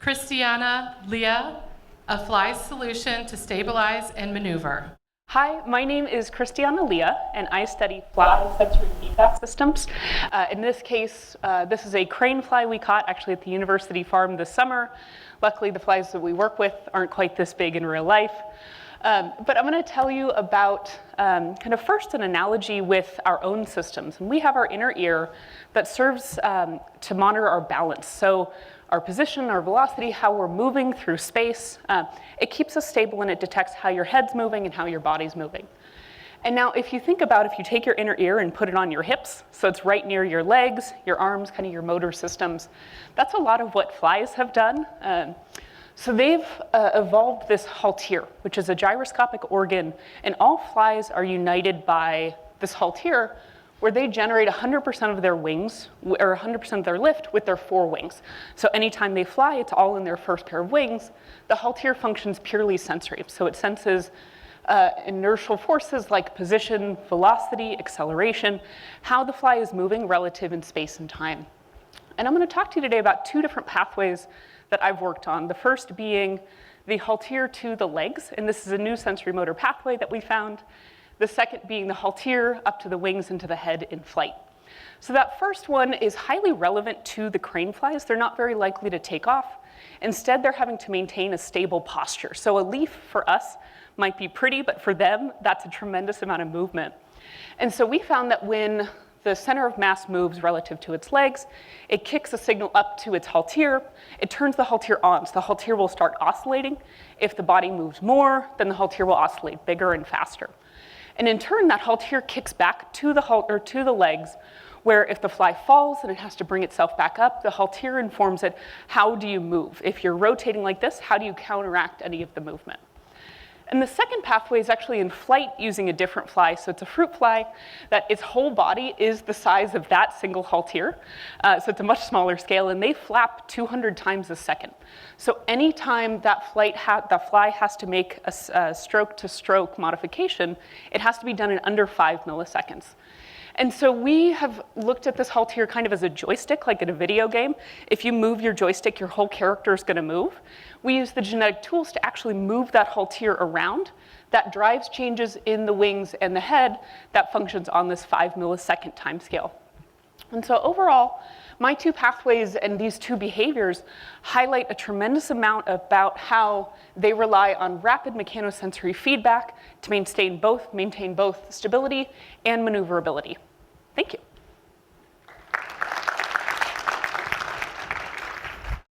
Kristianna Lea, a fly's solution to stabilize and maneuver. Hi, my name is Kristianna Lea, and I study fly sensory feedback systems. In this case, this is a crane fly we caught actually at the university farm this summer. Luckily, the flies that we work with aren't quite this big in real life. But I'm going to tell you about kind of first an analogy with our own systems. And we have our inner ear that serves to monitor our balance. So our position, our velocity, how we're moving through space. It keeps us stable and it detects how your head's moving and how your body's moving. And now if you think about if you take your inner ear and put it on your hips, so it's right near your legs, your arms, kind of your motor systems, that's a lot of what flies have done. So they've evolved this haltere, which is a gyroscopic organ, and all flies are united by this haltere, where they generate 100% of their wings, or 100% of their lift with their forewings. So anytime they fly, it's all in their first pair of wings. The haltere functions purely sensory, so it senses inertial forces like position, velocity, acceleration, how the fly is moving relative in space and time. And I'm going to talk to you today about two different pathways that I've worked on. The first being the haltere to the legs, and this is a new sensory motor pathway that we found. The second being the haltere up to the wings and to the head in flight. So that first one is highly relevant to the crane flies. They're not very likely to take off. Instead, they're having to maintain a stable posture. So a leaf for us might be pretty, but for them, that's a tremendous amount of movement. And so we found that when the center of mass moves relative to its legs, it kicks a signal up to its haltere. It turns the haltere on, so the haltere will start oscillating. If the body moves more, then the haltere will oscillate bigger and faster. And in turn, that haltere kicks back to the legs, where if the fly falls and it has to bring itself back up, the haltere informs it, how do you move? If you're rotating like this, how do you counteract any of the movement? And the second pathway is actually in flight using a different fly. So it's a fruit fly that its whole body is the size of that single haltere. So it's a much smaller scale, and they flap 200 times a second. So anytime that fly has to make a stroke-to-stroke modification, it has to be done in under 5 milliseconds. And so we have looked at this haltere kind of as a joystick, like in a video game. If you move your joystick, your whole character is going to move. We use the genetic tools to actually move that haltere around. That drives changes in the wings and the head that functions on this 5 millisecond time scale. And so overall, my two pathways and these two behaviors highlight a tremendous amount about how they rely on rapid mechanosensory feedback to maintain both stability and maneuverability. Thank you.